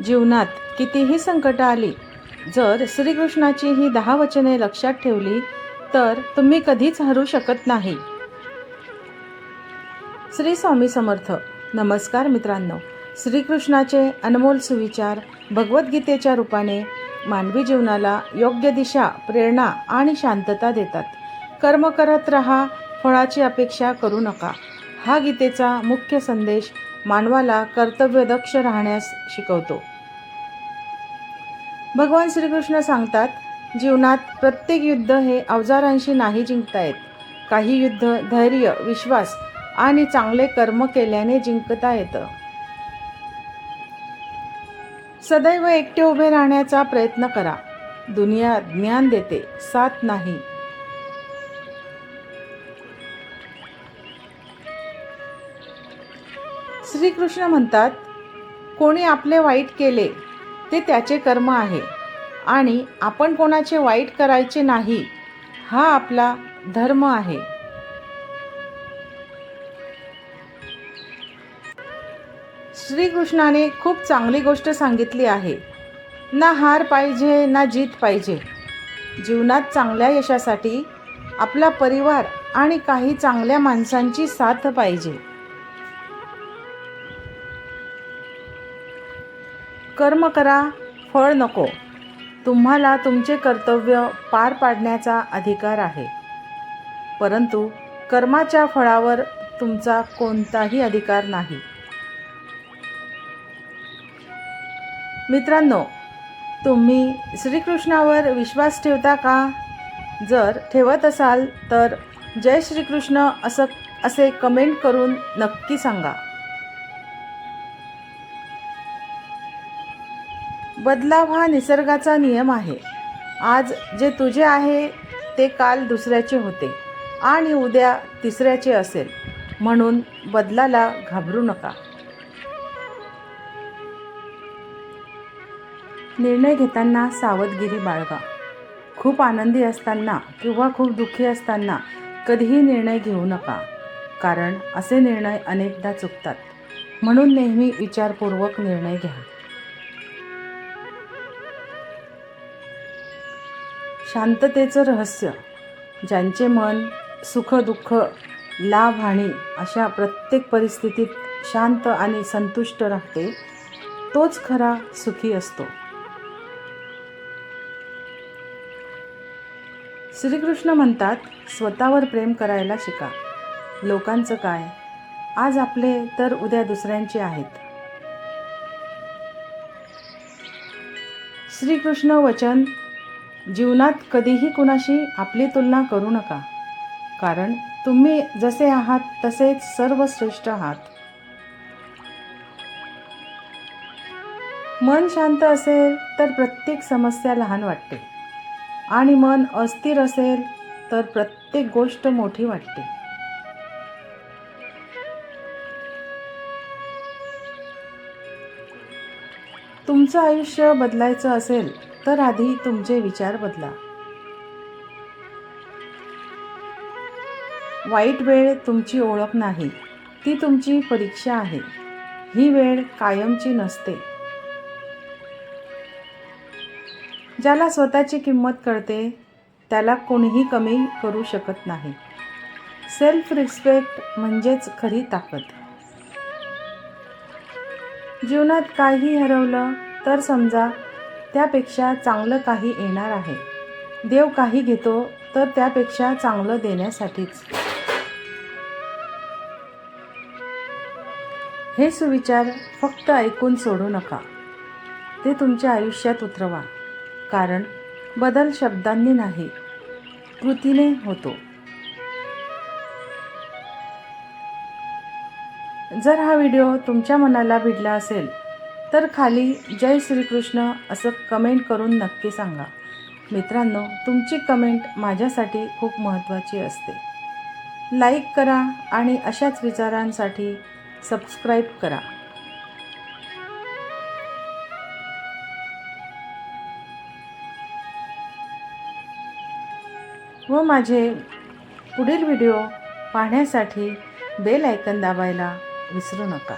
जीवनात कितीही संकट आली, जर श्रीकृष्णाची ही 10 वचने लक्षात ठेवली तर तुम्ही कधीच हरू शकत नाही. श्री स्वामी समर्थ. नमस्कार मित्रांनो. श्रीकृष्णाचे अनमोल सुविचार भगवद्गीतेच्या रूपाने मानवी जीवनाला योग्य दिशा, प्रेरणा आणि शांतता देतात. कर्म करत राहा, फळाची अपेक्षा करू नका. हा गीतेचा मुख्य संदेश मानवाला कर्तव्यदक्ष राहण्यास शिकवतो. भगवान श्रीकृष्ण सांगतात, जीवनात प्रत्येक युद्ध हे अवजारांशी नाही जिंकता येत. काही युद्ध धैर्य, विश्वास आणि चांगले कर्म केल्याने जिंकता येतं. सदैव एकटे उभे राहण्याचा प्रयत्न करा. दुनिया ज्ञान देते, साथ नाही. श्रीकृष्ण म्हणतात, कोणी आपले वाईट केले ते त्याचे कर्म आहे आणि आपण कोणाचे वाईट करायचे नाही, हा आपला धर्म आहे. श्रीकृष्णाने खूप चांगली गोष्ट सांगितली आहे. ना हार पाहिजे ना जीत पाहिजे. जीवनात चांगल्या यशासाठी आपला परिवार आणि काही चांगल्या माणसांची साथ पाहिजे. कर्म करा, फळ नको. तुम्हाला तुमचे कर्तव्य पार पाडण्याचा अधिकार आहे, परंतु कर्माच्या फळावर तुमचा कोणताही अधिकार नाही. मित्रांनो, तुम्ही श्रीकृष्णावर विश्वास ठेवता का? जर ठेवत असाल तर जय श्रीकृष्ण असे कमेंट करून नक्की सांगा. बदलाव हा निसर्गाचा नियम आहे. आज जे तुझे आहे ते काल दुसऱ्याचे होते आणि उद्या तिसऱ्याचे असेल. म्हणून बदलाला घाबरू नका. निर्णय घेताना सावधगिरी बाळगा. खूप आनंदी असताना किंवा खूप दुःखी असताना कधीही निर्णय घेऊ नका, कारण असे निर्णय अनेकदा चुकतात. म्हणून नेहमी विचारपूर्वक निर्णय घ्या. शांततेचं रहस्य. ज्यांचे मन सुख दुःख, लाभ हानी अशा प्रत्येक परिस्थितीत शांत आणि संतुष्ट राहते, तोच खरा सुखी असतो. श्रीकृष्ण म्हणतात, स्वतःवर प्रेम करायला शिका. लोकांचं काय, आज आपले तर उद्या दुसऱ्यांचे आहेत. श्रीकृष्ण वचन, जीवनात कधीही कुणाशी आपली तुलना करू नका, कारण तुम्ही जसे आहात तसेच सर्वश्रेष्ठ आहात. मन शांत असेल तर प्रत्येक समस्या लहान वाटते आणि मन अस्थिर असेल तर प्रत्येक गोष्ट मोठी वाटते. तुमचं आयुष्य बदलायचं असेल तर आधी तुमचे विचार बदला. वाईट वेळ तुमची ओळख नाही, ती तुमची परीक्षा आहे. ही वेळ कायमची नसते. ज्याला स्वतःची किंमत कळते त्याला कोणीही कमी करू शकत नाही. सेल्फ रिस्पेक्ट म्हणजेच खरी ताकद. जीवनात काही हरवलं तर समजा त्यापेक्षा चांगलं काही येणार आहे. देव काही घेतो तर त्यापेक्षा चांगलं देण्यासाठीच. हे सुविचार फक्त ऐकून सोडू नका, ते तुमच्या आयुष्यात उतरवा, कारण बदल शब्दांनी नाही, कृतीने होतो. जर हा व्हिडिओ तुमच्या मनाला भिडला असेल तर खाली जय श्रीकृष्ण असं कमेंट करून नक्की सांगा. मित्रांनो, तुमची कमेंट माझ्यासाठी खूप महत्त्वाची असते. लाईक करा आणि अशाच विचारांसाठी सबस्क्राईब करा. व माझे पुढील व्हिडिओ पाहण्यासाठी बेल आयकॉन दाबायला विसरू नका.